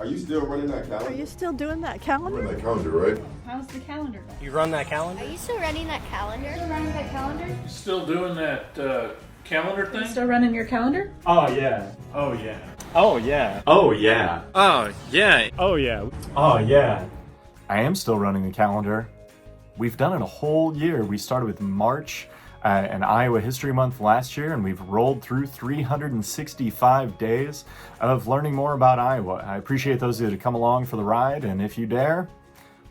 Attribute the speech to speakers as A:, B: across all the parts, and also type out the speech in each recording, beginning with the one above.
A: Are you still running that calendar?
B: Are you still doing that
A: You
B: calendar?
A: run that calendar, right?
C: How's the calendar going?
D: You run that calendar?
E: Are you still running that calendar?
C: Still running that calendar?
F: You still doing that calendar thing?
C: Still running your calendar?
G: Oh yeah. Oh yeah.
D: Oh, yeah.
G: Oh yeah.
D: Oh, yeah.
G: Oh yeah. Oh yeah. I am still running the calendar. We've done it a whole year. We started with March and Iowa History Month last year, and we've rolled through 365 days of learning more about Iowa. I appreciate those of you that come along for the ride, and if you dare,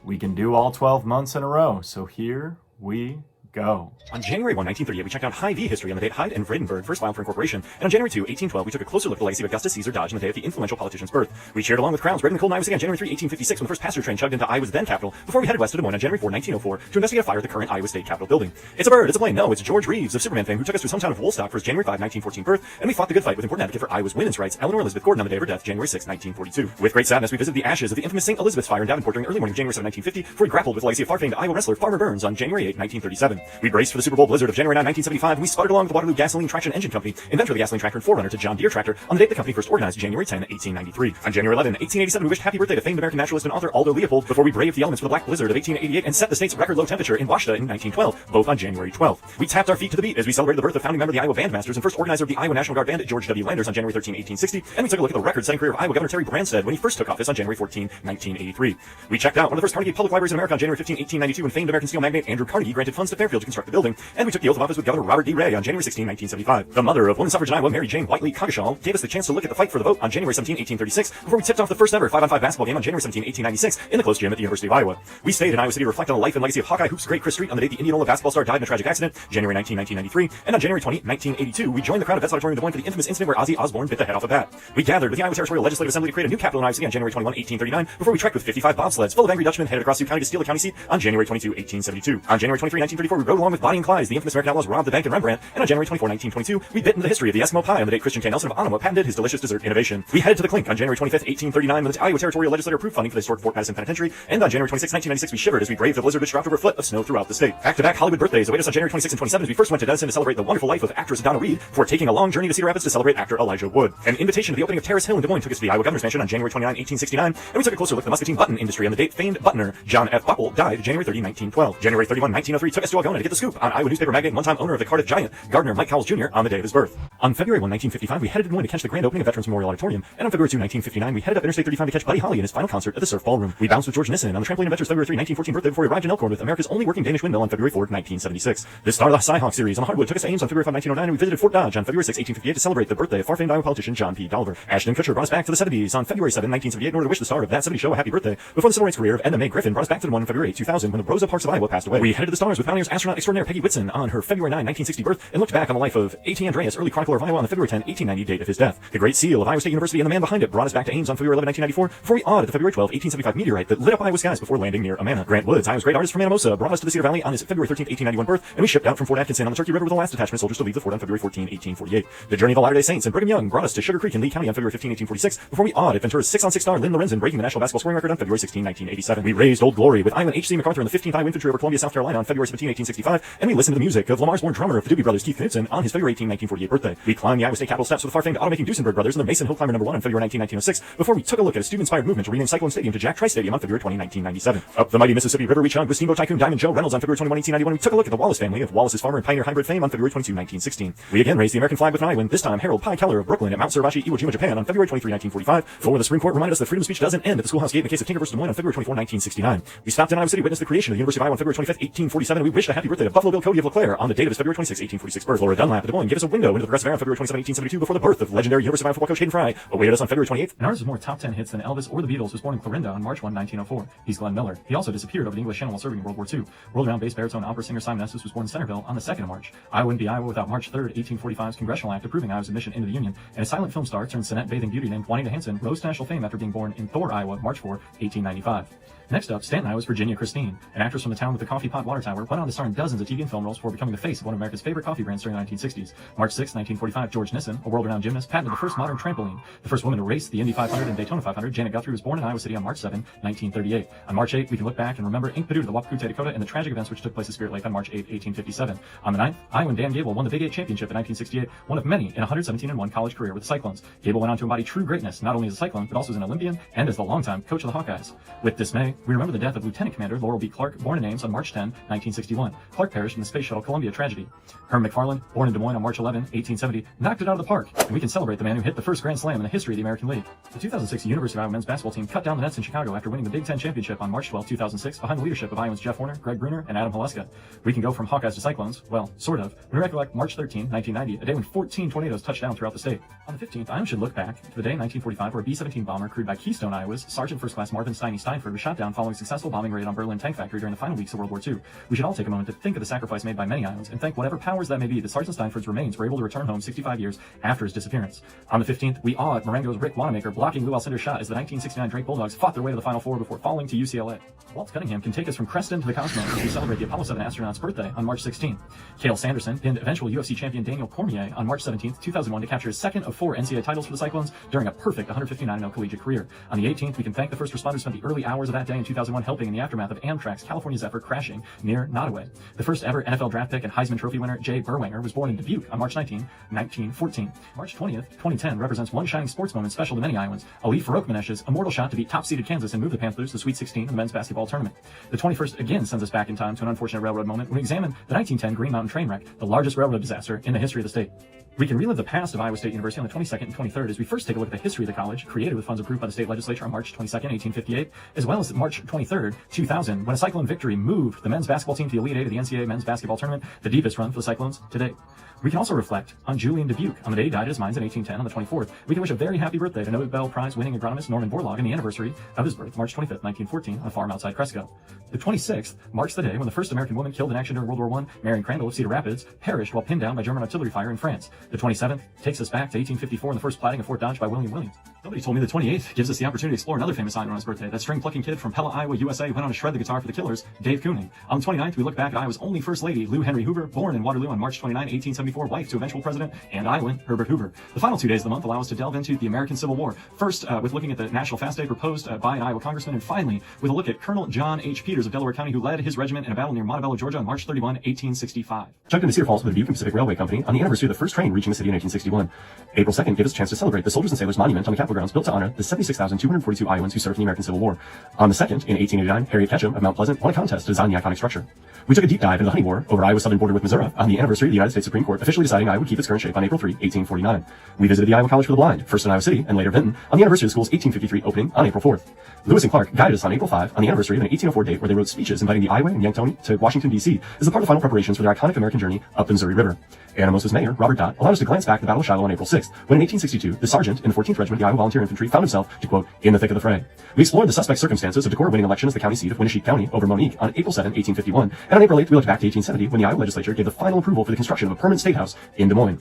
G: we can do all 12 months in a row. So here we go.
H: On January 1, 1938, we checked out Hy-Vee history on the date Hyde and Vredenburg first filed for incorporation. And on January 2, 1812, we took a closer look at the legacy of Augustus Caesar Dodge on the day of the influential politician's birth. We cheered along with crowds braving the cold Iowa City on January 3, 1856, when the first passenger train chugged into Iowa's then capital, before we headed west to Des Moines on January 4, 1904, to investigate a fire at the current Iowa State Capitol building. It's a bird, it's a plane, no, it's George Reeves of Superman fame, who took us to his hometown of Woolstock for his January 5, 1914 birth, and we fought the good fight with important advocate for Iowa's women's rights, Eleanor Elizabeth Gordon, on the day of her death, January 6, 1942. With great sadness, we visited the ashes of the infamous St. Elizabeth's fire in Davenport during the early morning of January 7, 1950, before we grappled with the legacy of far-famed Iowa wrestler Farmer Burns on January 8, 1937. We braced for the Super Bowl blizzard of January 9, 1975, and we sputtered along with the Waterloo Gasoline Traction Engine Company, inventor of the gasoline tractor and forerunner to John Deere tractor, on the date the company first organized, January 10, 1893. On January 11, 1887, we wished happy birthday to famed American naturalist and author Aldo Leopold before we braved the elements for the Black Blizzard of 1888 and set the state's record low temperature in Washita in 1912, both on January 12th. We tapped our feet to the beat as we celebrated the birth of founding member of the Iowa Bandmasters and first organizer of the Iowa National Guard Band, George W. Landers, on January 13, 1860, and we took a look at the record-setting career of Iowa Governor Terry Branstad when he first took office on January 14, 1983. We checked out one of the first Carnegie Public Libraries in America on January 15, 1892, when famed American steel magnate Andrew Carnegie granted funds to Fairfield to construct the building, and we took the oath of office with Governor Robert D. Ray on January 16, 1975. The mother of women's suffrage in Iowa, Mary Jane Whiteley Coggeshall, gave us the chance to look at the fight for the vote on January 17, 1836, before we tipped off the first ever 5-on-5 basketball game on January 17, 1896, in the closed gym at the University of Iowa. We stayed in Iowa City to reflect on the life and legacy of Hawkeye Hoops great Chris Street on the day the Indianola basketball star died in a tragic accident, January 19, 1993, and on January 20, 1982, we joined the crowd of Vets Auditorium in Des Moines for the infamous incident where Ozzy Osbourne bit the head off a bat. We gathered with the Iowa Territorial Legislative Assembly to create a new capital in Iowa City on January 21, 1839, before we trekked with 55 bobsleds full of angry Dutchmen headed across Sioux County to steal the county seat on January 22, 1872. On January 23, 1934, we rode along with Bonnie and Clyde, the infamous American outlaws robbed the bank in Rembrandt, and on January 24, 1922, we bit into the history of the Eskimo pie on the day Christian K. Nelson of Ottawa patented his delicious dessert innovation. We headed to the Clink on January 25, 1839, when the Iowa Territorial Legislature approved funding for the historic Fort Patterson Penitentiary, and on January 26, 1996, we shivered as we braved the blizzard which dropped over a foot of snow throughout the state. Back-to-back Hollywood birthdays await us on January 26 and 27 as we first went to Denison to celebrate the wonderful life of actress Donna Reed, before taking a long journey to Cedar Rapids to celebrate actor Elijah Wood. An invitation to the opening of Terrace Hill in Des Moines took us to the Iowa Governor's Mansion on January 29, 1869, and we took a closer look at the muscatine button industry on the date famed buttoner John F. Buckle died January 30, 1912. January 31, 1903 took us to Algona to get the scoop on Iowa newspaper magnate and one-time owner of the Cardiff Giant, Gardner Mike Cowles Jr., on the day of his birth. On February 1, 1955, we headed to Des Moines to catch the grand opening of Veterans Memorial Auditorium, and on February 2, 1959, we headed up Interstate 35 to catch Buddy Holly in his final concert at the Surf Ballroom. We bounced with George Nissen on the trampoline of Veterans February 3, 1914 birthday before we arrived in Elkhorn with America's only working Danish windmill on February 4, 1976. The Star of the Cyhawk series on the hardwood took us to Ames on February 5, 1909, and we visited Fort Dodge on February 6, 1858 to celebrate the birthday of far-famed Iowa politician John P. Dolliver. Ashton Kutcher brought us back to the 70s on February 7, 1978 in order to wish the star of that 70s show a happy birthday, before the civil rights career of Edna Mae Griffin brought us back to the one on February 8, 2000 when the Rosa Parks of Iowa passed away. We headed to the stars with Pioneers astronaut extraordinaire Peggy Whitson on her February 9, 1960 birth, and looked back on the life of A.T. Andreas, early chronicler of Iowa, on the February 10, 1890 date of his death. The Great Seal of Iowa State University and the man behind it brought us back to Ames on February 11, 1994, before we awed at the February 12, 1875 meteorite that lit up Iowa skies before landing near Amana. Grant Woods, Iowa's great artist from Anamosa, brought us to the Cedar Valley on his February 13, 1891 birth, and we shipped out from Fort Atkinson on the Turkey River with the last detachment soldiers to leave the fort on February 14, 1848. The Journey of the Latter-day Saints and Brigham Young brought us to Sugar Creek in Lee County on February 15, 1846, before we awed at Ventura's 6-on-6 star Lynn Lorenzen breaking the national basketball scoring record on February 16, 1987. We raised Old Glory with Iowa H.C. MacArthur and the 15th Iowa Infantry over Columbia, South Carolina on February 17, 1865, and we listened to the music of Lamar's born drummer of the Doobie Brothers, Keith Knudsen, on his February 18, 1948 birthday. We climbed the Iowa State Capitol steps with the far-famed automaking Duesenberg brothers and the Mason Hill Climber #1 on February 19, 1906, before we took a look at a student-inspired movement to rename Cyclone Stadium to Jack Trice Stadium on February 20, 1997. Up the mighty Mississippi River we chugged with Steamboat Tycoon Diamond Joe Reynolds on February 21, 1891. We took a look at the Wallace family of Wallace's farmer and pioneer hybrid fame on February 22, 1916. We again raised the American flag with an Iowan, this time Harold Pye Keller of Brooklyn at Mount Suribachi, Iwo Jima, Japan on February 23, 1945, for the Supreme Court reminded us that freedom of speech doesn't end at the schoolhouse gate in the case of Tinker vs. Des Moines on February 24, 1969. We stopped in Iowa City, witnessed the creation of the University of Iowa on February 25, 1847, and we wished a happy birthday to Buffalo Bill Cody of LeClaire on the date of his February 26, 1846 birth. Laura Dunlap of Des Moines gave us a window into the Progressive Era on February 27, 1872, before the birth of legendary University of Iowa football coach Hayden Fry awaited us on February 28th.
G: And ours is more top 10 hits than Elvis or the Beatles, was born in Clarinda on March 1, 1904. He's Glenn Miller. He also disappeared over the English Channel while serving in World War II. World-renowned bass baritone opera singer Simon Estes was born in Centerville on the 2nd of March. Iowa wouldn't be Iowa without March 3rd, 1845's Congressional Act approving Iowa's admission into the Union, and a silent film star turned Senate bathing beauty named Juanita Hansen rose to national fame after being born in Thor, Iowa, March 4, 1895. Next up, Stanton, Iowa's Virginia Christine, an actress from the town with the coffee pot water tower, went on to star
H: starring dozens of TV and film roles before becoming the face of one of America's favorite coffee brands during the 1960s. March 6, 1945, George Nissen, a world-renowned gymnast, patented the first modern trampoline. The first woman to race the Indy 500 and Daytona 500, Janet Guthrie, was born in Iowa City on March 7, 1938. On March 8, we can look back and remember Ink Paduta, the Wapakute, Dakota, and the tragic events which took place at Spirit Lake on March 8, 1857. On the 9th, Iowan Dan Gable won the Big 8 championship in 1968, one of many in a 117-1 college career with the Cyclones. Gable went on to embody true greatness, not only as a Cyclone, but also as an Olympian and as the longtime coach of the Hawkeyes. With dismay, we remember the death of Lieutenant Commander Laurel B. Clark, born in Ames on March 10, 1961. Clark perished in the Space Shuttle Columbia tragedy. Herm McFarland, born in Des Moines on March 11, 1870, knocked it out of the park, and we can celebrate the man who hit the first Grand Slam in the history of the American League. The 2006 University of Iowa men's basketball team cut down the nets in Chicago after winning the Big Ten championship on March 12, 2006, behind the leadership of Iowans Jeff Horner, Greg Bruner, and Adam Haleska. We can go from Hawkeyes to Cyclones, well, sort of, when we recollect March 13, 1990, a day when 14 tornadoes touched down throughout the state. On the 15th, Iowa should look back to the day in 1945 where a B-17 bomber crewed by Keystone, Iowa's Sergeant First Class Marvin Steiny Steinford was shot down following a successful bombing raid on Berlin Tank Factory during the final weeks of World War II. We should all take a moment to think of the sacrifice made by many Iowans and thank whatever powers that may be that Sergeant Steinford's remains were able to return home 65 years after his disappearance. On the 15th, we awed Marengo's Rick Wanamaker blocking Lou Alcindor's shot as the 1969 Drake Bulldogs fought their way to the Final Four before falling to UCLA. Walt Cunningham can take us from Creston to the cosmos as we celebrate the Apollo 7 astronaut's birthday on March 16. Cale Sanderson pinned eventual UFC champion Daniel Cormier on March 17, 2001 to capture his second of 4 NCAA titles for the Cyclones during a perfect 159-0 collegiate career. On the 18th, we can thank the first responders who spent the early hours of that day in 2001 helping in the aftermath of Amtrak's California Zephyr crashing near Nottoway. The first ever NFL draft pick and Heisman Trophy winner Jay Berwanger was born in Dubuque on March 19, 1914. March 20th, 2010 represents one shining sports moment special to many Iowans, Ali Farokhmanesh's immortal shot to beat top-seeded Kansas and move the Panthers to the Sweet 16 in the men's basketball tournament. The 21st again sends us back in time to an unfortunate railroad moment when we examine the 1910 Green Mountain train wreck, the largest railroad disaster in the history of the state. We can relive the past of Iowa State University on the 22nd and 23rd as we first take a look at the history of the college, created with funds approved by the state legislature on March 22nd, 1858, as well as March 23rd, 2000, when a Cyclone victory moved the men's basketball team to the Elite Eight of the NCAA men's basketball tournament, the deepest run for the Cyclones to date. We can also reflect on Julian Dubuque on the day he died at his mines in 1810 on the 24th. We can wish a very happy birthday to Nobel Prize winning agronomist Norman Borlaug on the anniversary of his birth, March 25th, 1914, on a farm outside Cresco. The 26th marks the day when the first American woman killed in action during World War I, Marion Crandall of Cedar Rapids, perished while pinned down by German artillery fire in France. The 27th takes us back to 1854 and the first platting of Fort Dodge by William Williams. Somebody told me the 28th gives us the opportunity to explore another famous Iowan on his birthday. That string-plucking kid from Pella, Iowa, USA, who went on to shred the guitar for the Killers, Dave Kooning. On the 29th, we look back at Iowa's only First Lady, Lou Henry Hoover, born in Waterloo on March 29, 1874, wife to eventual President and Iowan Herbert Hoover. The final 2 days of the month allow us to delve into the American Civil War. First, with looking at the National Fast Day proposed by an Iowa congressman, and finally, with a look at Colonel John H. Peters of Delaware County, who led his regiment in a battle near Montebello, Georgia on March 31, 1865. Chugged into Cedar Falls with the Dubuque and Pacific Railway Company on the anniversary of the first train reaching the city in 1861. April 2nd gave us a chance to celebrate the Soldiers and Sailors Monument on the Capitol grounds built to honor the 76,242 Iowans who served in the American Civil War. On the 2nd, in 1889, Harriet Ketchum of Mount Pleasant won a contest to design the iconic structure. We took a deep dive into the Honey War over Iowa's southern border with Missouri on the anniversary of the United States Supreme Court officially deciding Iowa would keep its current shape on April 3, 1849. We visited the Iowa College for the Blind, first in Iowa City and later Vinton, on the anniversary of the school's 1853 opening on April 4th. Lewis and Clark guided us on April 5 on the anniversary of an 1804 date where they wrote speeches inviting the Iowa and Yankton to Washington, D.C. as a part of the final preparations for their iconic American journey up the Missouri River. Anamosa's mayor, Robert Dott, allowed us to glance back at the Battle of Shiloh on April 6th, when in 1862, the sergeant in the 14th Regiment of the Iowa Volunteer Infantry found himself, to quote, in the thick of the fray. We explored the suspect circumstances of Decorah winning election as the county seat of Winneshiek County over Monique on April 7, 1851, and on April 8th, we looked back to 1870 when the Iowa legislature gave the final approval for the construction of a permanent state house in Des Moines.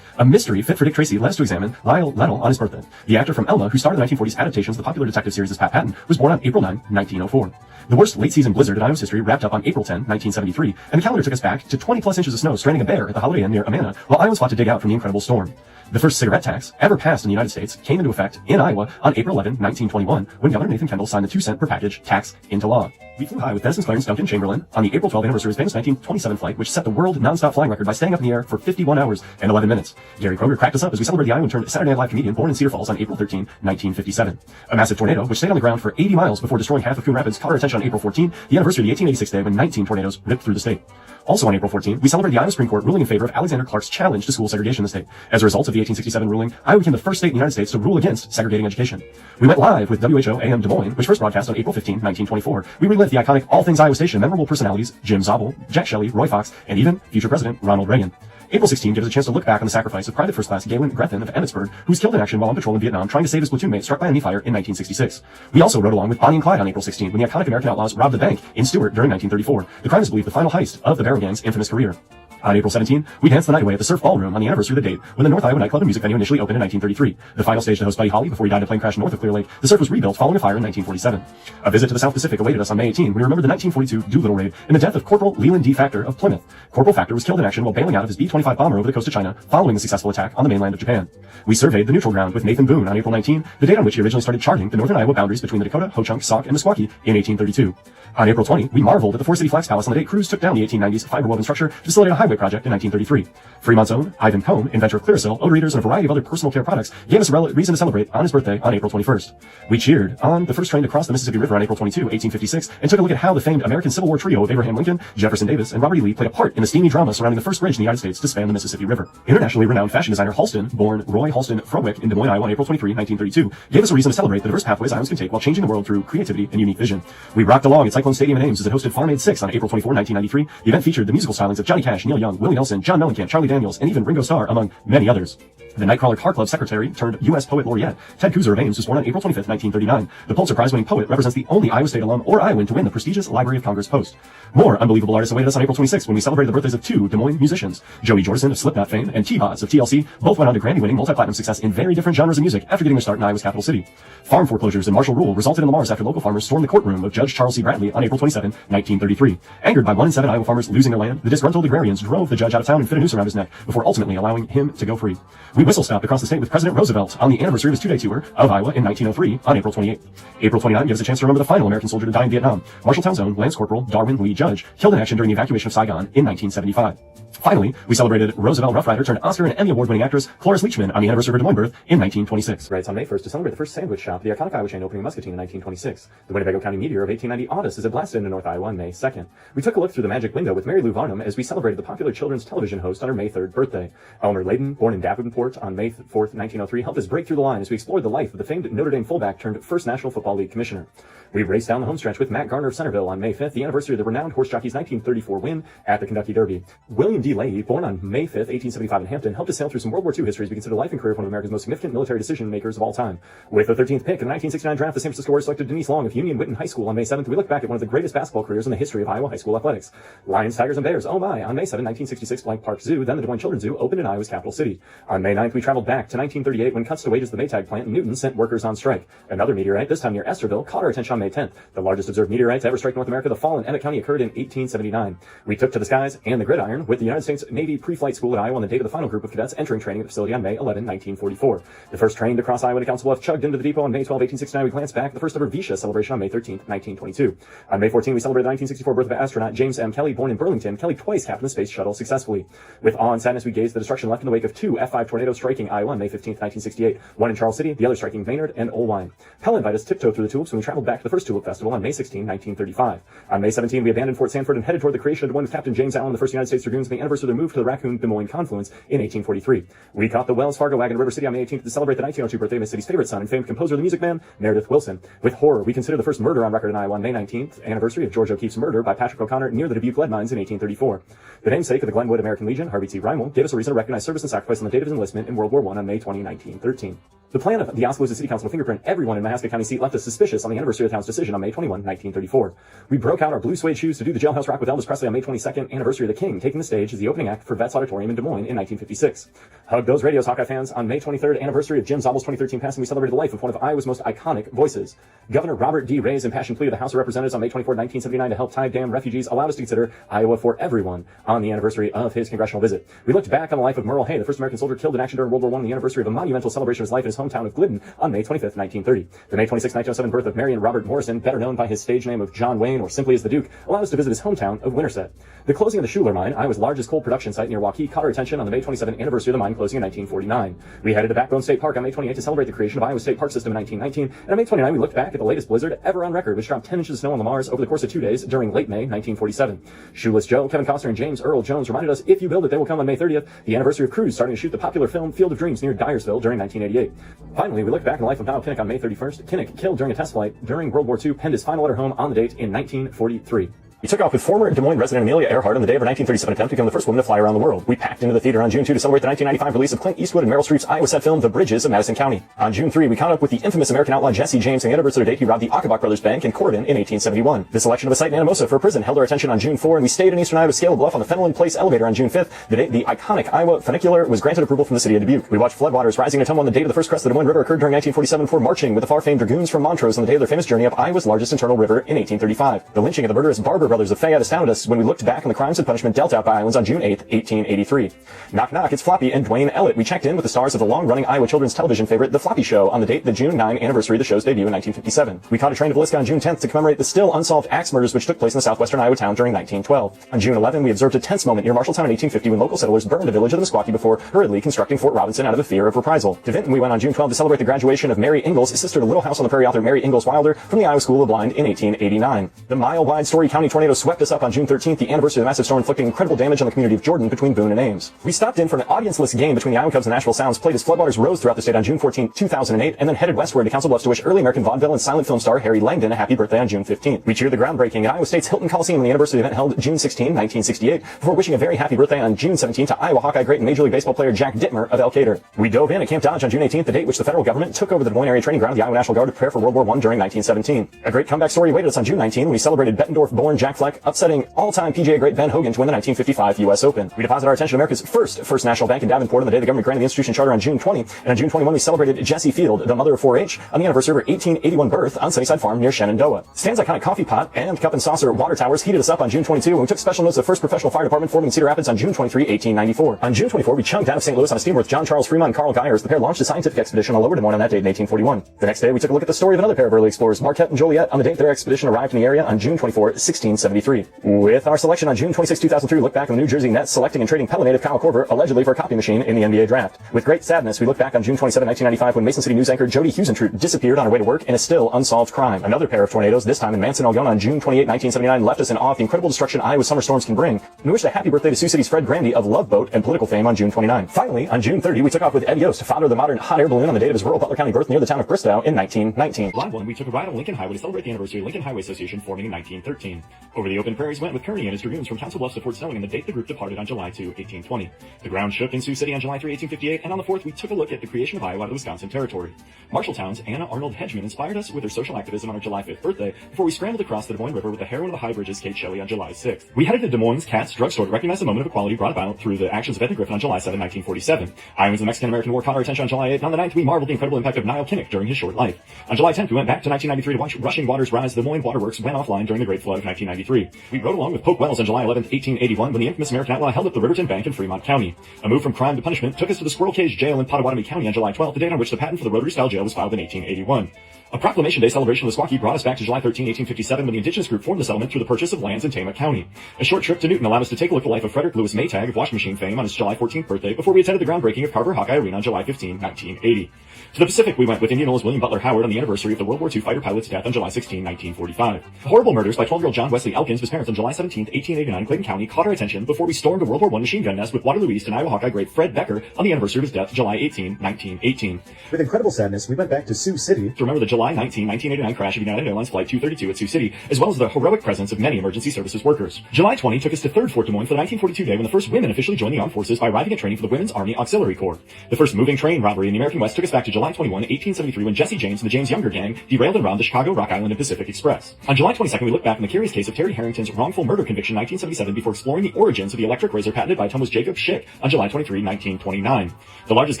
H: A mystery fit for Dick Tracy led us to examine Lyle Lettle on his birthday. The actor from Elma, who starred in the 1940s adaptations of the popular detective series as Pat Patton, was born on April 9, 1904. The worst late-season blizzard in Iowa's history wrapped up on April 10, 1973, and the calendar took us back to 20-plus inches of snow stranding a bear at the Holiday Inn near Amana while Iowans fought to dig out from the incredible storm. The first cigarette tax ever passed in the United States came into effect in Iowa on April 11, 1921, when Governor Nathan Kendall signed the 2-cent per package tax into law. We flew high with Denison Clarence Duncan Chamberlain on the April 12th anniversary of his famous 1927 flight, which set the world non-stop flying record by staying up in the air for 51 hours and 11 minutes. Gary Kroger cracked us up as we celebrated the Iowan turned Saturday Night Live comedian born in Cedar Falls on April 13, 1957. A massive tornado, which stayed on the ground for 80 miles before destroying half of Coon Rapids, caught our attention on April 14, the anniversary of the 1886 day when 19 tornadoes ripped through the state. Also on April 14, we celebrated the Iowa Supreme Court ruling in favor of Alexander Clark's challenge to school segregation in the state. As a result of the 1867 ruling, Iowa became the first state in the United States to rule against segregating education. We went live with WHO AM Des Moines, which first broadcast on April 15, 1924. We relived the iconic All Things Iowa Station, memorable personalities Jim Zabel, Jack Shelley, Roy Fox, and even future President Ronald Reagan. April 16 gives us a chance to look back on the sacrifice of Private First Class Galen Grethen of Emmitsburg, who was killed in action while on patrol in Vietnam trying to save his platoon mate struck by enemy fire in 1966. We also rode along with Bonnie and Clyde on April 16 when the iconic American outlaws robbed the bank in Stewart during 1934. The crime is believed the final heist of the Barrow Gang's infamous career. On April 17, we danced the night away at the Surf Ballroom on the anniversary of the date when the North Iowa nightclub and music venue initially opened in 1933. The final stage to host Buddy Holly before he died in a plane crash north of Clear Lake. The Surf was rebuilt following a fire in 1947. A visit to the South Pacific awaited us on May 18 when we remembered the 1942 Doolittle raid and the death of Corporal Leland D. Factor of Plymouth. Corporal Factor was killed in action while bailing out of his B-25 bomber over the coast of China following the successful attack on the mainland of Japan. We surveyed the neutral ground with Nathan Boone on April 19, the date on which he originally started charting the northern Iowa boundaries between the Dakota, Ho-Chunk, Sauk, and Meskwaki in 1832. On April 20, we marveled at the Four City Flax Palace on the date crews took down the 1890s fiber-woven structure to facilitate a highway project in 1933. Fremont's own Ivan Combe, inventor of Clearasil, odor-eaters, and a variety of other personal care products, gave us a reason to celebrate on his birthday on April 21st. We cheered on the first train to cross the Mississippi River on April 22, 1856, and took a look at how the famed American Civil War trio of Abraham Lincoln, Jefferson Davis, and Robert E. Lee played a part in the steamy drama surrounding the first bridge in the United States to span the Mississippi River. Internationally renowned fashion designer Halston, born Roy Halston Frowick in Des Moines, Iowa on April 23, 1932, gave us a reason to celebrate the diverse pathways Iowans can take while changing the world through creativity and unique vision. We rocked along at Cyclone Stadium in Ames as it hosted Farm Aid 6 on April 24, 1993. The event featured the musical stylings of Johnny Cash, Neil Young, Willie Nelson, John Mellencamp, Charlie Daniels, and even Ringo Starr, among many others. The Nightcrawler Car Club secretary turned U.S. Poet Laureate Ted Kooser of Ames was born on April 25, 1939. The Pulitzer Prize-winning poet represents the only Iowa State alum or Iowan to win the prestigious Library of Congress post. More unbelievable artists awaited us on April 26 when we celebrated the birthdays of two Des Moines musicians. Joey Jordison of Slipknot fame and T-Boz of TLC both went on to Grammy-winning multi-platinum success in very different genres of music after getting their start in Iowa's capital city. Farm foreclosures and martial rule resulted in Lamar's after local farmers stormed the courtroom of Judge Charles C. Bradley on April 27, 1933. Angered by 1 in 7 Iowa farmers losing their land, the disgruntled agrarians drove the judge out of town and fit a noose around his neck before ultimately allowing him to go free. We whistle-stopped across the state with President Roosevelt on the anniversary of his two-day tour of Iowa in 1903 on April 28. April 29 gives us a chance to remember the final American soldier to die in Vietnam. Marshalltown's own Lance Corporal Darwin Lee Judge, killed in action during the evacuation of Saigon in 1975. Finally, we celebrated Roosevelt Rough Rider turned Oscar and Emmy Award-winning actress Cloris Leachman on the anniversary of her Des Moines birth in 1926. Rights on May 1st to celebrate the first sandwich shop, the iconic Iowa chain opening in Muscatine in 1926. The Winnebago County meteor of 1890 Audis is blasted into North Iowa on May 2nd. We took a look through the magic window with Mary Lou Varnum as we celebrated the popular children's television host on her May 3rd birthday. Elmer Layden, born in Davenport on May 4th, 1903, helped us break through the line as we explored the life of the famed Notre Dame fullback turned First National Football League commissioner. We raced down the homestretch with Matt Garner of Centerville on May 5th, the anniversary of the renowned horse jockey's 1934 win at the Kentucky Derby. William D. Leahy, born on May 5th, 1875 in Hampton, helped us sail through some World War II history as we consider life and career of one of America's most significant military decision makers of all time. With the 13th pick in the 1969 draft, the San Francisco Warriors selected Denise Long of Union Witten High School on May 7th. We look back at one of the greatest basketball careers in the history of Iowa high school athletics. Lions, Tigers, and Bears, oh my, on May 7, 1966, Blank Park Zoo, then the Des Moines Children's Zoo, opened in Iowa's capital city. On May 9th, we traveled back to 1938 when cuts to wages the Maytag plant in Newton sent workers on strike. Another meteorite, this time near Estherville, caught our attention on May 10th. The largest observed meteorite to ever strike North America, the fall in Emmett County, occurred in 1879. We took to the skies and the gridiron with the United States Navy Pre-Flight School at Iowa on the date of the final group of cadets entering training at the facility on May 11, 1944. The first train to cross Iowa to Council Bluffs chugged into the depot on May 12, 1869. We glanced back at the first ever Visha celebration on May 13, 1922. On May 14, we celebrated the 1964 birth of astronaut James M. Kelly, born in Burlington. Kelly twice captained the space shuttle successfully. With awe and sadness, we gazed at the destruction left in the wake of two F5 tornadoes striking Iowa on May 15, 1968, one in Charles City, the other striking Maynard and Olwine. Pella invited us to tiptoe through the tulips when we traveled back to the first Tulip Festival on May 16, 1935. On May 17, we abandoned Fort Sanford and headed toward the creation of Des Moines with Captain James Allen, the first United States Dragoons, and the anniversary of their move to the Raccoon-Des Moines confluence in 1843. We caught the Wells Fargo wagon in River City on May 18th to celebrate the 1902 birthday of the city's favorite son and famed composer of the Music Man, Meredith Willson. With horror, we consider the first murder on record in Iowa on May 19th, anniversary of George O'Keefe's murder by Patrick O'Connor near the Dubuque lead mines in 1834. The namesake of the Glenwood American Legion, Harvey T. Reimel, gave us a reason to recognize service and sacrifice on the date of his enlistment in World War I on May 20, 1913. The plan of the Oskaloosa City Council to fingerprint everyone in Mahaska County seat left us suspicious on the anniversary of the town's decision on May 21, 1934. We broke out our blue suede shoes to do the Jailhouse Rock with Elvis Presley on May 22nd, anniversary of the King taking the stage as the opening act for Vets Auditorium in Des Moines in 1956. Hug those radios, Hawkeye fans. On May 23rd, anniversary of Jim Zobble's 2013 passing, we celebrated the life of one of Iowa's most iconic voices. Governor Robert D. Ray's impassioned plea to the House of Representatives on May 24, 1979 to help Tide Dam refugees allowed us to consider Iowa for everyone on the anniversary of his congressional visit. We looked back on the life of Merle Hay, the first American soldier killed in action during World War I, on the anniversary of a monumental celebration of his life in his hometown of Glidden on May 25, 1930. The May 26, 1907 birth of Marion Robert Morrison, better known by his stage name of John Wayne or simply as the Duke, allowed us to visit his hometown of Winterset. The closing of the Schuler Mine, Iowa's largest coal production site near Waukee, caught our attention on the May 27 anniversary of the mine closing in 1949. We headed to Backbone State Park on May 28 to celebrate the creation of Iowa State Park System in 1919, and on May 29 we looked back at the latest blizzard ever on record, which dropped 10 inches of snow on the Mars over the course of 2 days during late May 1947. Shoeless Joe, Kevin Costner, and James Earl Jones reminded us, if you build it, they will come on May 30th, the anniversary of Cruise starting to shoot the popular film Field of Dreams near Dyersville during 1988. Finally, we looked back in the life of Donald Kinnick on May 31st. Kinnick, killed during a test flight during World War II, penned his final letter home on the date in 1943. We took off with former Des Moines resident Amelia Earhart on the day of her 1937 attempt to become the first woman to fly around the world. We packed into the theater on June 2 to celebrate the 1995 release of Clint Eastwood and Meryl Streep's Iowa set film The Bridges of Madison County. On June 3, we caught up with the infamous American outlaw Jesse James and the anniversary date he robbed the Achabok Brothers Bank in Corydon in 1871. The selection of a site in Anamosa for a prison held our attention on June 4, and we stayed in eastern Iowa's Scale Bluff on the Fenelon Place elevator on June 5th, the date the iconic Iowa funicular was granted approval from the city of Dubuque. We watched floodwaters rising in a tumble on the date of the first crest of the Des Moines River occurred during 1947 before marching with the far-famed dragoons from Montrose on the day of their famous journey up Iowa's largest internal river in 1835. The lynching of the murderous Barber brothers of Fayette astounded us when we looked back on the crimes and punishment dealt out by Iowans on June 8, 1883. Knock knock, it's Floppy and Dwayne Ellett. We checked in with the stars of the long-running Iowa children's television favorite, The Floppy Show, on the date the June 9 anniversary of the show's debut in 1957. We caught a train to Villisca on June 10th to commemorate the still unsolved axe murders which took place in the southwestern Iowa town during 1912. On June 11, we observed a tense moment near Marshalltown in 1850 when local settlers burned a village of the Meskwaki before hurriedly constructing Fort Robinson out of a fear of reprisal. To Vinton, we went on June 12 to celebrate the graduation of Mary Ingalls, sister to Little House on the Prairie author Mary Ingalls Wilder, from the Iowa School of Blind in 1889. The mile-wide Story County tornado swept us up on June 13th, the anniversary of the massive storm inflicting incredible damage on the community of Jordan between Boone and Ames. We stopped in for an audience-less game between the Iowa Cubs and Nashville Sounds played as floodwaters rose throughout the state on June 14, 2008, and then headed westward to Council Bluffs to wish early American vaudeville and silent film star Harry Langdon a happy birthday on June 15th. We cheered the groundbreaking at Iowa State's Hilton Coliseum when the anniversary event held June 16, 1968, before wishing a very happy birthday on June 17 to Iowa Hawkeye great and Major League Baseball player Jack Dittmer of Elkader. We dove in at Camp Dodge on June 18th, the date which the federal government took over the Des Moines area training ground of the Iowa National Guard to prepare for World War I during 1917. A great comeback story awaited us on June 19 when we celebrated Bettendorf-born Jack Fleck upsetting all-time PGA great Ben Hogan to win the 1955 U.S. Open. We deposited our attention to America's first national bank in Davenport on the day the government granted the institution charter on June 20, and on June 21 we celebrated Jessie Field, the mother of 4-H, on the anniversary of her 1881 birth on Sunnyside Farm near Shenandoah. Stan's iconic coffee pot and cup and saucer water towers heated us up on June 22 when we took special notes of the first professional fire department forming in Cedar Rapids on June 23, 1894. On June 24 we chugged out of St. Louis on a steamer with John Charles Fremont and Carl Geyers. The pair launched a scientific expedition on Lower Des Moines on that date in 1841. The next day we took a look at the story of another pair of early explorers, Marquette and Joliet, on the date their expedition arrived in the area on June 24, 1673. With our selection on June 26, 2003, we look back on the New Jersey Nets selecting and trading Pella native Kyle Korver allegedly for a copy machine in the NBA draft. With great sadness, we look back on June 27, 1995 when Mason City News anchor Jody Husentroot disappeared on her way to work in a still unsolved crime. Another pair of tornadoes, this time in Manson, Algona on June 28, 1979, left us in awe of the incredible destruction Iowa's summer storms can bring. And we wished a happy birthday to Sioux City's Fred Grandy of Love Boat and political fame on June 29. Finally, on June 30, we took off with Ed Yost, founder of the modern hot air balloon, on the date of his rural Butler County birth near the town of Bristow in 1919. Line 1, we took a ride on Lincoln Highway to celebrate the anniversary of Lincoln Highway Association forming in 1913. Over the open prairies went with Kearney and his dragoons from Council Bluffs to Fort Snelling, and the date the group departed on July 2, 1820. The ground shook in Sioux City on July 3, 1858, and on the 4th we took a look at the creation of Iowa out of the Wisconsin Territory. Marshalltown's Anna Arnold Hedgeman inspired us with her social activism on her July 5th birthday before we scrambled across the Des Moines River with the heroine of the High Bridges, Kate Shelley, on July 6th. We headed to Des Moines Katz drugstore to recognize the moment of equality brought about through the actions of Ethel Griffin on July 7, 1947. Iowans and the Mexican-American War caught our attention on July 8, and on the 9th we marveled the incredible impact of Niall Kinnick during his short life. On July 10th we went back to 1993 to watch rushing waters rise. The Des Moines Waterworks went offline during the Great Flood of 1993. We rode along with Pope Wells on July 11, 1881 when the infamous American outlaw held up the Riverton Bank in Fremont County. A move from crime to punishment took us to the Squirrel Cage Jail in Pottawatomie County on July 12th, the date on which the patent for the Rotary-style jail was filed in 1881. A Proclamation Day celebration of the Meskwaki brought us back to July 13, 1857, when the indigenous group formed the settlement through the purchase of lands in Tama County. A short trip to Newton allowed us to take a look at the life of Frederick Lewis Maytag of washing machine fame on his July 14th birthday before we attended the groundbreaking of Carver Hawkeye Arena on July 15, 1980. To the Pacific, we went with Indianola's William Butler Howard on the anniversary of the World War II fighter pilot's death on July 16, 1945. The horrible murders by 12-year-old John Wesley Elkins, his parents, on July 17, 1889 in Clayton County caught our attention before we stormed a World War I machine gun nest with Waterloo East and Iowa Hawkeye great Fred Becker on the anniversary of his death, July 18, 1918.
A: With incredible sadness, we went back to Sioux City
H: to remember the July 19, 1989 crash of United Airlines Flight 232 at Sioux City, as well as the heroic presence of many emergency services workers. July 20 took us to 3rd Fort Des Moines for the 1942 day when the first women officially joined the armed forces by arriving at training for the Women's Army Auxiliary Corps. The first moving train robbery in the American West took us back to July 21, 1873 when Jesse James and the James Younger Gang derailed and robbed the Chicago, Rock Island, and Pacific Express. On July 22nd, we look back on the curious case of Terry Harrington's wrongful murder conviction in 1977 before exploring the origins of the electric razor patented by Thomas Jacob Schick on July 23, 1929. The largest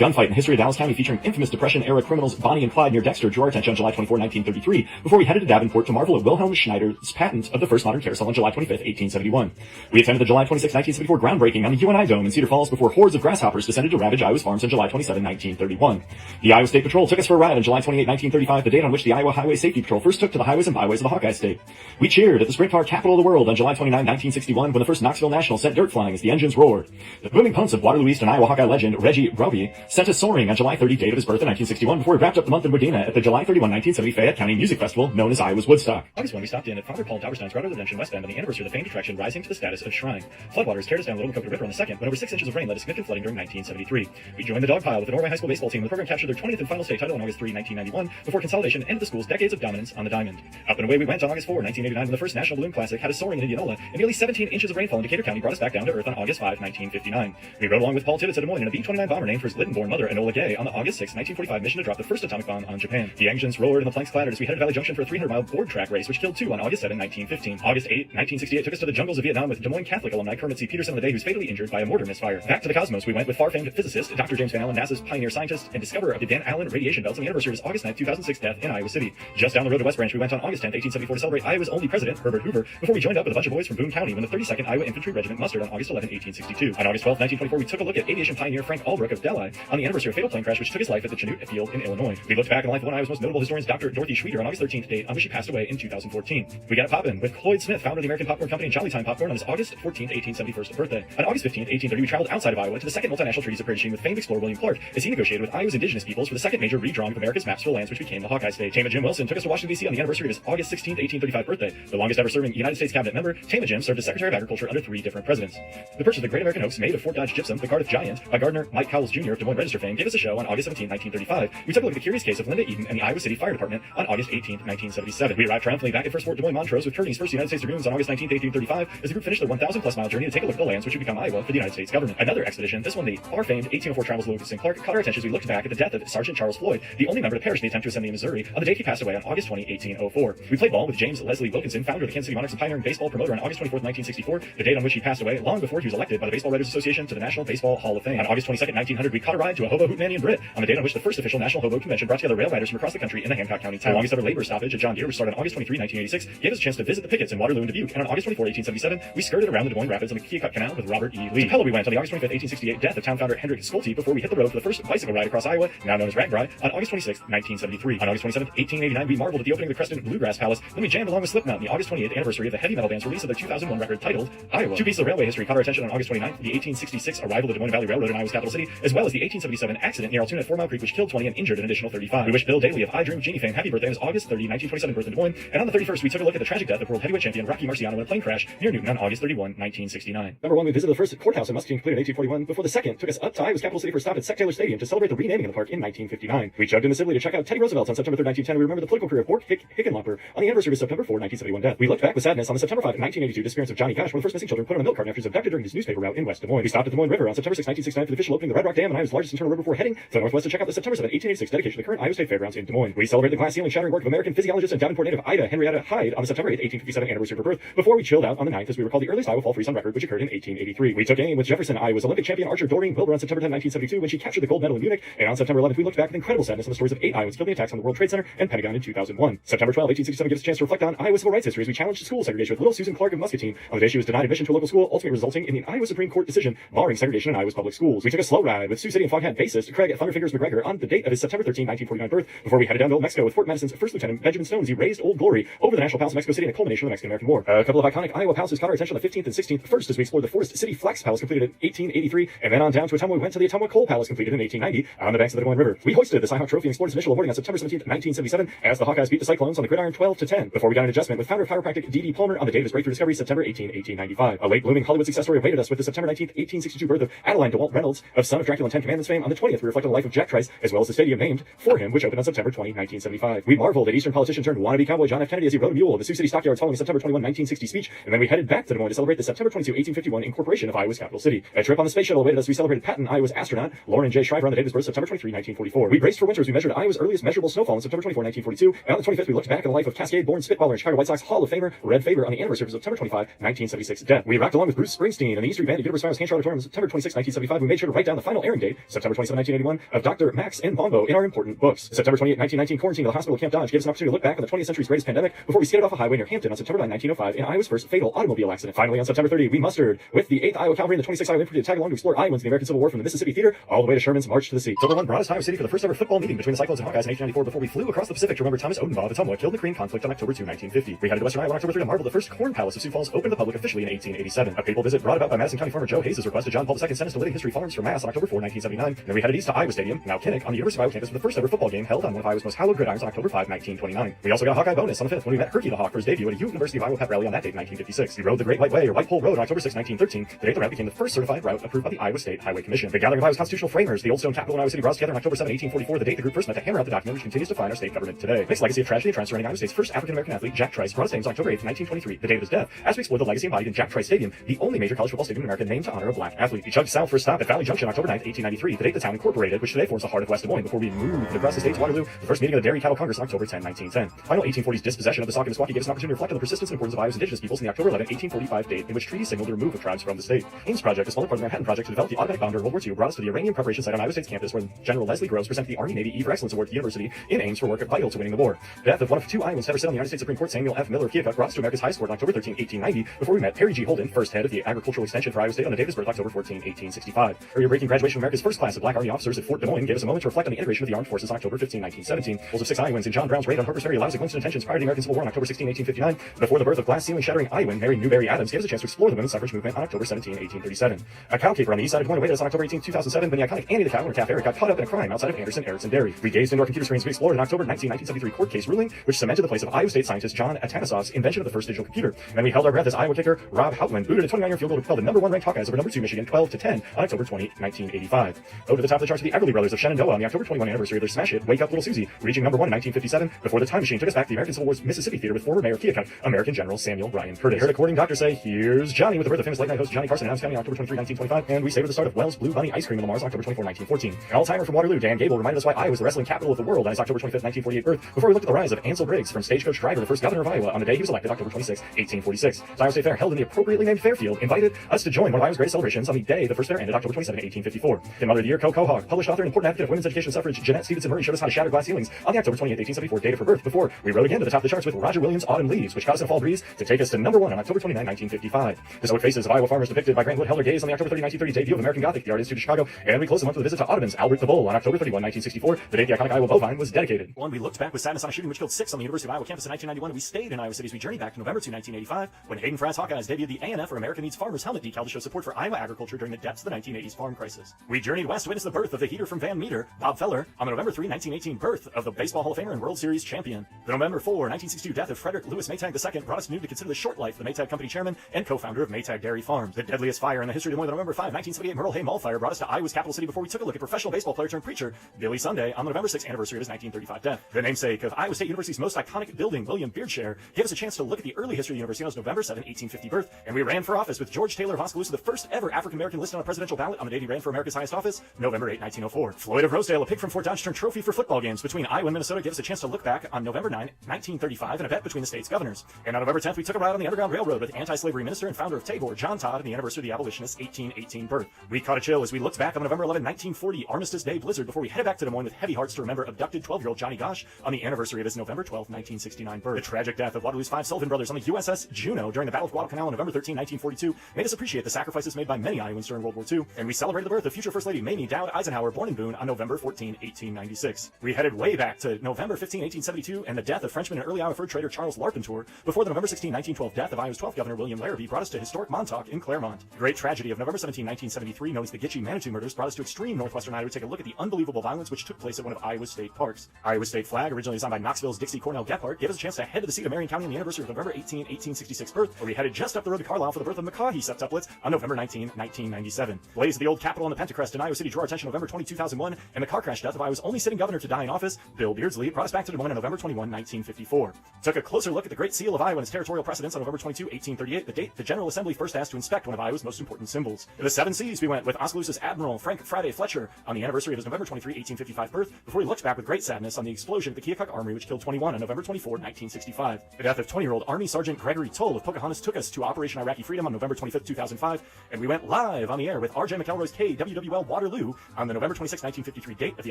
H: gunfight in the history of Dallas County featuring infamous Depression-era criminals Bonnie and Clyde near Dexter drew our attention on July 24, 1933 before we headed to Davenport to marvel at Wilhelm Schneider's patent of the first modern carousel on July 25, 1871. We attended the July 26, 1974 groundbreaking on the UNI Dome in Cedar Falls before hordes of grasshoppers descended to ravage Iowa's farms on July 27, 1931. The Iowa State Patrol took us for a ride on July 28, 1935, the date on which the Iowa Highway Safety Patrol first took to the highways and byways of the Hawkeye State. We cheered at the sprint car capital of the world on July 29, 1961 when the first Knoxville National sent dirt flying as the engines roared. The booming punts of Waterloo East and Iowa Hawkeye legend Reggie Roby sent us soaring on July 30, date of his birth in 1961 before he wrapped up the month in Wadena at the July 31, 1970 Fayette County Music Festival, known as Iowa's Woodstock. August 1, we stopped in at Father Paul Dauberstein's Grotto of Redemption West Bend on the anniversary of the famed attraction rising to the status of shrine. Floodwaters carried us down the Little Coconut River on the 2nd, when over 6 inches of rain led to significant flooding during 1973. We joined the dog pile with the Norway High School baseball team when the program captured their 20th and final state title on August 3, 1991, before consolidation ended the school's decades of dominance on the diamond. Up and away we went on August 4, 1989, when the first National Balloon Classic had us soaring in Indianola, and nearly 17 inches of rainfall in Decatur County brought us back down to earth on August 5, 1959. We rode along with Paul Tibbets at Des Moines in a B-29 bomber named for his Lytton-born mother, Enola Gay, on the August 6, 1945 mission to drop the first atomic bomb on Japan. The engines roared and the planks clattered as we headed to Valley Junction for a 300-mile board track race, which killed 2 on August 7, 1915. August 8, 1968 took us to the jungles of Vietnam with Des Moines Catholic alumni Kermit C. Peterson on the day, who was fatally injured by a mortar misfire. Back to the cosmos we went with far-famed physicist Dr. James Van Allen, NASA's pioneer scientist and discoverer of the Van Allen radiation belts, on the anniversary of his August 9, 2006 death in Iowa City. Just down the road to West Branch we went on August 10, 1874 to celebrate Iowa's only president, Herbert Hoover, before we joined up with a bunch of boys from Boone County when the 32nd Iowa Infantry Regiment mustered on August 11, 1862. On August 12, 1924 we took a look at aviation pioneer Frank Albrook of Delhi on the anniversary of a fatal plane crash which took his life at the Chanute Field in Illinois. We looked back on the life of one of Iowa's most notable historians, Dr. Dorothy Schweeder, on August 13th, date on which she passed away in 2014. We got it poppin' with Cloyd Smith, founder of the American Popcorn Company and Jolly Time Popcorn, on his August 14th, 1871st birthday. On August 15th, 1830 we traveled outside of Iowa to the second multinational treaty separation with famed explorer William Clark as he negotiated with Iowa's indigenous peoples for the second major redrawing of America's maps for the lands which became the Hawkeye State. Tama Jim Wilson took us to Washington, D.C. on the anniversary of his August 16th, 1835 birthday. The longest ever serving United States cabinet member, Tama Jim served as Secretary of Agriculture under 3 different presidents. The purchase of the Great American Oaks made of Fort Dodge gypsum, the Cardiff Giant, by gardener Mike Cowles Jr. of Des Moines Register fame, gave us a show on August 17, 1935. We took a look at the curious case of Linda Eden and the Iowa City Fire Department on August 18, 1977. We arrived triumphantly back at First Fort Des Moines Montrose with Kearney's 1st United States Dragoons on August 19, 1835, as the group finished their 1,000-plus mile journey to take a look at the lands which would become Iowa for the United States government. Another expedition, this one the far-famed 1804 travels of Lewis and Clark, caught our attention as we looked back at the death of Sergeant Charles Floyd, the only member to perish in the attempt to ascend the Missouri, on the day he passed away on August 20, 1804. We played ball with James Leslie Wilkinson, founder of the Kansas City Monarchs and pioneering baseball promoter, on August 24, 1964, the date on which he passed away, long before he was elected by the Baseball Writers Association to the National Baseball Hall of Fame. On August 22, 1900, we caught a ride to a hobo hootenanny Brit, on the date on which the first official National Hobo Convention brought together rail riders from across the country in the Hancock County town. The longest ever labor stoppage at John Deere, which started on August 23, 1986, gave us a chance to visit the pickets in Waterloo and Dubuque, and on August 24, 1877, we skirted around the Des Moines Rapids on the Keokuk Canal with Robert E. Lee. To Pella we went on the August 25, 1868 death of town founder Hendrick Schulte before we hit the road for the first bicycle ride across Iowa, now known as Ragbri, on August 26, 1973. On August 27, 1889, we marveled at the opening of the Creston Bluegrass Palace, then we jammed along with Slipknot in the August 28th anniversary of the heavy metal band's release of their 2001 record titled Iowa. 2 pieces of railway history caught our attention on August 29th, the 1866 arrival of the Des Moines Valley Railroad in Iowa's capital city, as well as the 1877 accident near Altoona at 4 Mile Creek which killed 20 and injured an additional 35. We wish Bill Daly of I Dream of Jeannie fame happy birthday on his August 30, 1927 birth in Des Moines, and on the 31st we took a look at the tragic death of world heavyweight champion Rocky Marciano in a plane crash near Newton on August 31, 1969. Number 1, we visited the first courthouse in Muscatine, completed in 1841, before the second took us up to Iowa's capital city for a stop at Sec Taylor Stadium to celebrate the renaming of the park in 1959. We chugged into Sibley to check out Teddy Roosevelt on September 3, 1910. We remember the political career of Bork Hickenlooper on the anniversary of September 4, 1971 death. We looked back with sadness on the September 5, 1982 disappearance of Johnny Cash, one of the first missing children put on a milk carton after he was abducted during his newspaper route in West Des Moines. We stopped at the Des Moines River on September 6, 1969 for the official opening of the Red Rock Dam and Iowa's largest internal river before heading to the northwest to check out the September 7, 1886 dedication to the current Iowa State Fairgrounds in Des Moines. We celebrated the glass ceiling shattering work of American physiologist and Davenport native Ida Henrietta Hyde on the September 8, 1857 anniversary of her birth, before we chilled out on the 9th as we recalled the earliest Iowa fall freeze on record, which occurred in 1883. We took aim with Jefferson, Iowa's Olympic champion archer Doreen Wilbur on September 10, 1972 when she captured the gold medal in Munich, and on September 11th we looked back with incredible sadness on the stories of 8 Iowans killed in attacks on the World Trade Center and Pentagon in 2001. September 12, 1867 gives us a chance to reflect on Iowa civil rights history as we challenged school segregation with little Susan Clark of Muscatine on the day she was denied admission to a local school, ultimately resulting in the Iowa Supreme Court decision barring segregation in Iowa's public schools. We took a slow ride with Sioux City and Foghat bassist Craig Thunderfingers McGregor on the date of his September 13, 1949 birth, before we headed down to Old Mexico with Fort Madison's first lieutenant Benjamin Stone as he raised Old Glory over the National Palace of Mexico City in a culmination of the Mexican-American War. A couple of iconic Iowa palaces caught our attention on the 15th and 16th, first as we explored the Forest City Flax Palace completed in 1883, and then on down to Ottumwa we went to the Ottumwa Coal Palace completed in 1890 on the banks of the Des Moines River. We hoisted the Cy Hawk Trophy and explored its initial awarding on September 17, 1977 as the Hawkeyes beat the Cyclones on the gridiron 12-10, before we got an adjustment with founder of chiropractic D.D. Palmer on the date of his breakthrough discovery September 18, 1895. A late blooming Hollywood success story awaited us with the September 19, 1862 birth of Adeline DeWalt Reynolds of Son of Dracula and Ten Commandments fame. On the 20th we reflected on the life of Jack Trice as well as the stadium named for him, which opened on September 20, 1975. We marveled at Eastern politician turned wannabe cowboy John F. Kennedy as he rode a mule of the Sioux City Stockyards following the September 21, 1960 speech, and then we headed back to Des Moines to celebrate the September 22, 1851 incorporation of Iowa's capital city. A trip on the space shuttle awaited us. We celebrated Patton, Iowa's astronaut Lauren J. Shriver on the date of his birth, September 23, 1944. We braced for winter as we measured Iowa's earliest measurable snowfall on September 24, 1942, and on the 25th we looked back at the life of Cascade-born Spitballer and Chicago White Sox Hall of Famer Red Faber on the anniversary of September 25, 1976 death. We rocked along with Bruce Springsteen and the E Street Band at Universal Hanshaw Auditorium on September 26, 1975. We made sure to write down the final airing date, September 27, 1981, of Dr. Max and Bombo in our important books. September 28, 1919, quarantine at the hospital at Camp Dodge gave us an opportunity to look back on the 20th century's greatest pandemic before we skidded off a highway near Hampton on September 9, 1905 in Iowa's first fatal automobile accident. Finally, on September 30, we mustered with the 8th Iowa Cavalry and the 26th Iowa Infantry to tag along to explore Iowans in the American Civil War from the Mississippi Theater all the way to Sherman's March to the Sea. Silver One brought us to Iowa City for the first ever football meeting between the Cyclones and Hawkeyes in 1894 before we flew across the Pacific to remember Thomas Odenbaugh of Ottumwa killed in the Korean conflict on October 2, 1950. We headed to Western Iowa on October 3 to marvel the first Corn Palace of Sioux Falls opened to the public officially in 1887. A papal visit brought about by Madison County farmer Joe Hayes' request to John Paul II sent us to Living History Farms for Mass on October 4, 1979. Then we headed east to Iowa Stadium, now Kinnick, on the University of Iowa campus for the first ever football game held on one of Iowa's most hallowed Carload Gridirons on October 5, 1929. We also got a Hawkeye bonus on the 5th when we met Herky the Hawk for his debut at a University of Iowa pep rally on that date, 1956. He rode the Great White Way, or White Pole Road, on October 6, 1913, the date the route became the first certified route approved by the Iowa State Highway Commission. The gathering of Iowa's constitutional framers, the Old Stone Capitol in Iowa City, brought us together on October 7, 1844, the date the group first met to hammer out the document which continues to define our state government today. Mixed legacy of tragedy and triumph surrounding Iowa State's first African-American athlete, Jack Trice, brought us names on October 8, 1923, the date of his death, as we explore the legacy embodied in Jack Trice Stadium, the only major college football stadium in America named to honor a black athlete. He chugged south for a stop at Valley Junction October 9, 1893, the date the town incorporated, which today forms the heart of West Des Moines, before we moved across the state to Waterloo, the first meeting of the Dairy Cattle Congress on October 10, 1910. Final 1840s dispossession of the Sauk and Meskwaki gave us an opportunity to reflect on the persistence and importance of Iowa's indigenous peoples in the October 11, 1845 date, in which treaties signaled the removal of tribes from the state. Ames Project, a smaller part of the Manhattan Project to develop the automatic bomber in World War II, brought us to the uranium preparation site on Iowa State's campus, where General Leslie Groves presented the Army Navy E for Excellence Award to the University in Ames for work vital to winning the war. The death of one of two Iowans to ever sit on the United States Supreme Court, Samuel F. Miller of Keokuk, brought us to America's highest court on October 13, 1890, before we met Perry G. Holden, first head of the Agricultural Extension for Iowa State, on the date of his birth, October 14, 1865. Earlier-breaking graduation of America's first class of black Army officers at Fort Des Moines gave us a moment to reflect on the integration of the armed forces on October 15, 1917. Goals of 6 Iowans in John Brown's raid on Harper's Ferry allows a glimpse of intentions prior to the American Civil War on October 16, 1859. Before the birth of glass-ceiling-shattering Iowan Mary Newberry Adams gave us a chance to explore the women's suffrage movement on October 17, 1837. A cow caper on the east side of Des Moines awaited us on October 18, 2007, when the iconic Annie the Cow and her calf Eric got caught up in a crime outside of Anderson Erickson Dairy. We gazed into our computer screens. We explored an October 19, 1973 court case ruling, which cemented the place of Iowa State scientist John Atanesov's invention of the first digital computer. And then we held our breath as Iowa kicker Rob Houtman booted a 29-year field goal to propel the #1 ranked Hawkeyes over #2 Michigan 12-10 on October 20, 1985. Over the top of the charts for the Everly Brothers of Shenandoah on the October 21 anniversary of their smash hit Wake Up Little Susie, reaching #1 in 1957 before the time machine took us back to the American Civil War's Mississippi Theater with former Mayor of Keokuk, American General Samuel Bryan Curtis. Heard a courting doctor say, "Here's Johnny," with the birth of famous late-night host Johnny Carson in Adams County on October 23, 1925, and we savored the start of Wells Blue Bunny Ice Cream in Lamar's on October 24, 1914. An all-timer from Waterloo, Dan Gable, reminded us why Iowa was the wrestling capital of the world on his October 25, 1948 birth, before we looked at the rise of Ansel Briggs from stagecoach driver, the first governor of Iowa, on the day he was elected, October 26, 1846. The Iowa State Fair, held in the appropriately named Fairfield, invited us to join one of Iowa's greatest celebrations on the day the first fair ended, October 27, 1854. In Mother of the Year, Co Quahog, published author and important advocate of women's education and suffrage, Jeanette Stevenson Murray showed us how to shatter glass ceilings on the October 28, 1874 date of her birth, before we rode again to the top of the charts with Roger Williams' Autumn Leaves, which caught us in a fall breeze to take us to #1 on October 29, 1955. The stoic faces of Iowa farmers depicted by Grant Wood held their gaze on the October 30, 1930 debut of American Gothic, the Art Institute of Chicago, and we closed the month with a visit to Audubon's Albert the Bull on October 31, 1964, the date the iconic Iowa bovine was dedicated. One, we looked back with sadness on a shooting which killed 6 on the University of Iowa campus in 1991, and we stayed in Iowa City as we journeyed back to November 2, 1985, when Hayden Fraz Hawkeyes debuted the ANF, or American Needs Farmers Helmet decal to show support for Iowa agriculture during the depths of the 1980s farm crisis. We journeyed west to witness the birth of the heater from Van Meter, Bob Feller, on the November 3, 1918 birth of the Baseball Hall of Famer and World Series champion. The November 4, 1962 death of Frederick Lewis Maytag II brought us new to consider the short life of the Maytag Company chairman and co-founder of Maytag Dairy Farms. The deadliest fire in the history of Des Moines, the November 5, 1978 Merle Hay Mall fire brought us to Iowa's capital city before we took a look at professional baseball player turned preacher Billy Sunday on the November 6th anniversary of his 1935 death. The namesake of Iowa State University's most iconic building, William Beardshare, gave us a chance to look at the early history of the university on his November 7, 1850 birth, and we ran for office with George Taylor of Oskaloosa, the first ever African-American listed on a presidential ballot on the day he ran for America's highest office, November 8, 1904. Floyd of Rosedale, a pig from Fort Dodge, turned trophy for football games between Iowa and Minnesota, gave us a chance to look back on November 9, 1935 and a bet between the state's governors. And on November 10th, we took a ride on the Underground Railroad with anti-slavery minister and founder of Tabor, John Todd, and the anniversary of the abolitionist's 1818 birth. We caught a chill as we looked back on November 11, 1940 Armistice Day blizzard before we headed back to Des Moines with heavy hearts to remember abducted 12-year-old Johnny Gosch on the anniversary of his November 12, 1969 birth. The tragic death of Waterloo's 5 Sullivan brothers on the USS Juno during the Battle of Guadalcanal on November 13, 1942 made us appreciate the sacrifices made by many Iowans during World War II, and we celebrated the birth of future First Lady Mamie Dowd Eisenhower, born in Boone on November 14, 1896. We headed way back to November 15, 1872 and the death of Frenchman and early Iowa fur trader Charles Larpenteur before the November 16, 1912 death of Iowa's 12th governor William Larrabee brought us to historic Montauk in Claremont. The great tragedy of November 17, 1973, known as the Gitche Manitou murders, brought us to extreme northwestern Iowa to take a look at the unbelievable violence which took place at one of Iowa's state parks. Iowa's state flag, originally designed by Knoxville's Dixie Cornell Gephardt, gave us a chance to head to the seat of Marion County on the anniversary of November 18, 1866 birth, where we headed just up the road to Carlisle for the birth of McCaughey septuplets on November 19, 1997. Blaze of the old Capitol on the Pentecrest in Iowa City drew our attention November 20, 2001, and the car crash death of Iowa's only sitting governor to die in office, Bill Beardsley, brought us back to Des Moines on November 21, 1954. Took a closer look at the Great Seal of Iowa and its territorial precedence on November 22, 1838, the date the General Assembly first asked to inspect one of Iowa's most important symbols. To the Seven Seas we went with Oskaloosa's Admiral Frank Friday Fletcher on the anniversary of his November 23, 1855 birth, before he looked back with great sadness on the explosion at the Keokuk Armory which killed 21 on November 24, 1965. The death of 20-year-old Army Sergeant Gregory Tull of Pocahontas took us to Operation Iraqi Freedom on November 25, 2005, and we went live on the air with R.J. McElroy's KWWL Waterloo on the November 26, 1953 date of the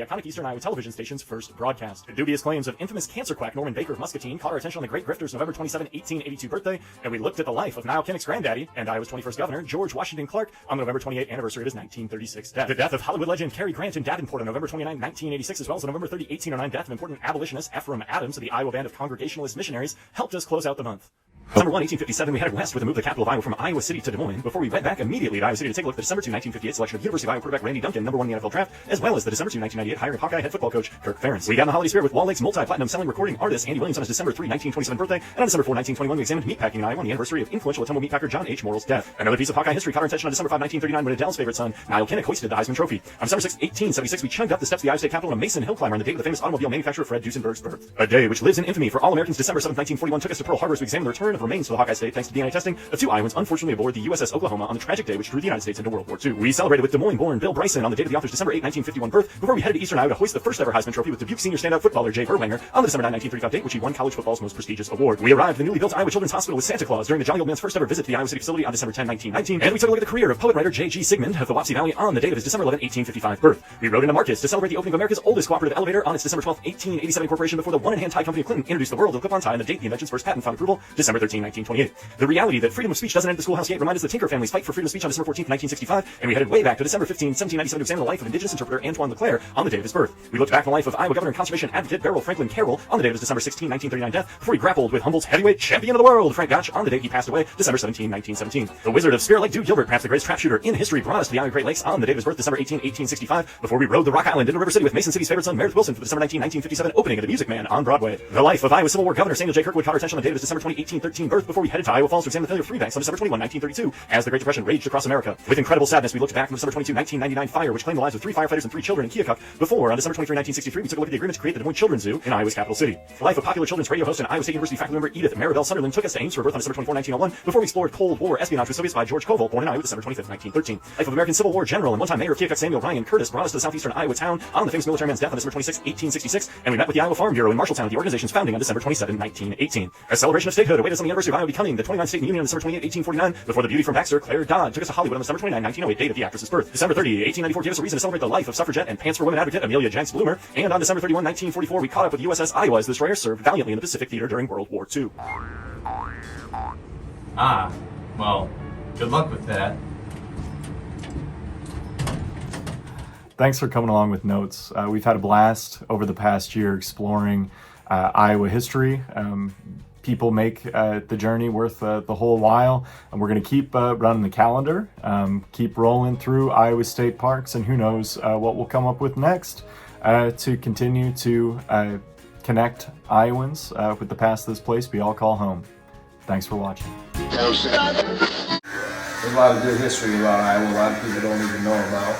H: iconic Eastern Iowa television station's first broadcast. The dubious claims of infamous cancer quack Norman Baker of Muscatine caught our attention on the Great Grifter's November 27, 1882 birthday, and we looked at the life of Niall Kinnick's granddaddy and Iowa's 21st governor, George Washington Clark, on the November 28 anniversary of his 1936 death. The death of Hollywood legend Cary Grant in Davenport on November 29, 1986, as well as the November 30, 1809 death of important abolitionist Ephraim Adams of the Iowa Band of Congregationalist Missionaries helped us close out the month. December 1, 1857, we headed west with a move the capital of Iowa from Iowa City to Des Moines before we went back immediately to Iowa City to take a look at the December 2, 1958 selection of University of Iowa quarterback Randy Duncan, number 1 in the NFL draft, as well as the December 2, 1998 hiring of Hawkeye head football coach Kirk Ferentz. We got in the holiday spirit with Wall Lake's multi-platinum selling recording artist Andy Williams on his December 3, 1927 birthday, and on December 4, 1921 we examined meatpacking in Iowa on the anniversary of influential Ottumwa meatpacker John H. Morrill's death. Another piece of Hawkeye history caught our attention on December 5, 1939 when Adele's favorite son, Niall Kinnick, hoisted the Heisman Trophy. On December 6, 1876 we chugged up the steps of the Iowa State Capitol on a Mason hill climber on the date of the famous automobile manufacturer Fred Duesenberg's birth. A day which lives in infamy for all Americans. December 7, 1941 took us to Pearl Harbor as we examined the return of remains to the Hawkeye State thanks to DNA testing of 2 Iowans unfortunately aboard the USS Oklahoma on the tragic day which drew the United States into World War II. We celebrated with Des Moines-born Bill Bryson on the date of the author's December 8, 1951 birth before we headed to Eastern Iowa to hoist the first ever Heisman Trophy with Dubuque senior standout footballer Jay Berwanger on the December 9, 1935 date which he won college football's most prestigious award. We arrived at the newly built Iowa Children's Hospital with Santa Claus during the Jolly Old Man's first ever visit to the Iowa City facility on December 10, 1919, and we took a look at the career of poet-writer J.G. Sigmund of the Wapsie Valley on the date of his December 11, 1855 birth. We rode into Marcus to celebrate the opening of America's oldest cooperative elevator on its December 12, 1887 incorporation before the one-in-hand tie company of Clinton introduced the world of clip-on tie on the date the invention's first patent found approval, December 13, 1928. The reality that freedom of speech doesn't end at the schoolhouse gate reminded us of the Tinker family's fight for freedom of speech on December 14, 1965, and we headed way back to December 15, 1797 to examine the life of Indigenous interpreter Antoine Leclerc on the day of his birth. We looked back on the life of Iowa governor and conservation advocate Beryl Franklin Carroll on the day of his December 16, 1939 death before he grappled with Humboldt's heavyweight champion of the world, Frank Gotch, on the day he passed away, December 17, 1917. The Wizard of Spirit Lake, Duke Gilbert, perhaps the greatest trap shooter in history, brought us to the Iowa Great Lakes on the day of his birth, December 18, 1865, before we rode the Rock Island into River City with Mason City's favorite son, Meredith Wilson, for the December 19, 1957 opening of The Music Man on Broadway. The life of Iowa Civil War Governor Samuel J. Kirkwood caught our attention on the date of his December 20, 1813 birth before we headed to Iowa Falls to examine the failure of three banks on December 21, 1932, as the Great Depression raged across America. With incredible sadness, we looked back on the December 22, 1999 fire, which claimed the lives of 3 firefighters and 3 children in Keokuk, before, on December 23, 1963, we took a look at the agreement to create the Des Moines Children's Zoo in Iowa's capital city. The life of popular children's radio host and Iowa State University faculty member Edith Maribel Sunderland took us to Ames for her birth on December 24, 1901, before we explored Cold War espionage with Soviets by George Koval, born in Iowa, December 25, 1913. Life of American Civil War general and one-time mayor of Keokuk Samuel Ryan Curtis brought us to the southeastern Iowa town on the famous military man's death on December 26, 1866, and we met with the Iowa Farm Bureau in Marshalltown at the organization's founding on December 27, 1918. A celebration of statehood awaited us on the anniversary of Iowa becoming the 29th state in the Union on December 28, 1849, before the beauty from Baxter, Claire Dodd, took us to Hollywood on December 29, 1908, date of the actress's birth. December 30, 1894 gave us a reason to celebrate the life of suffragette and pants for women advocate Amelia Jenks Bloomer, and on December 31, 1944, we caught up with the USS Iowa as the destroyer served valiantly in the Pacific Theater during World War II.
B: Ah, well, good luck with that.
G: Thanks for coming along with notes. We've had a blast over the past year exploring Iowa history. People make the journey worth the whole while, and we're going to keep running the calendar, keep rolling through Iowa State parks, and who knows what we'll come up with next to continue to connect Iowans with the past of this place we all call home. Thanks for watching.
E: There's a lot of good history about Iowa a lot of people don't even know about.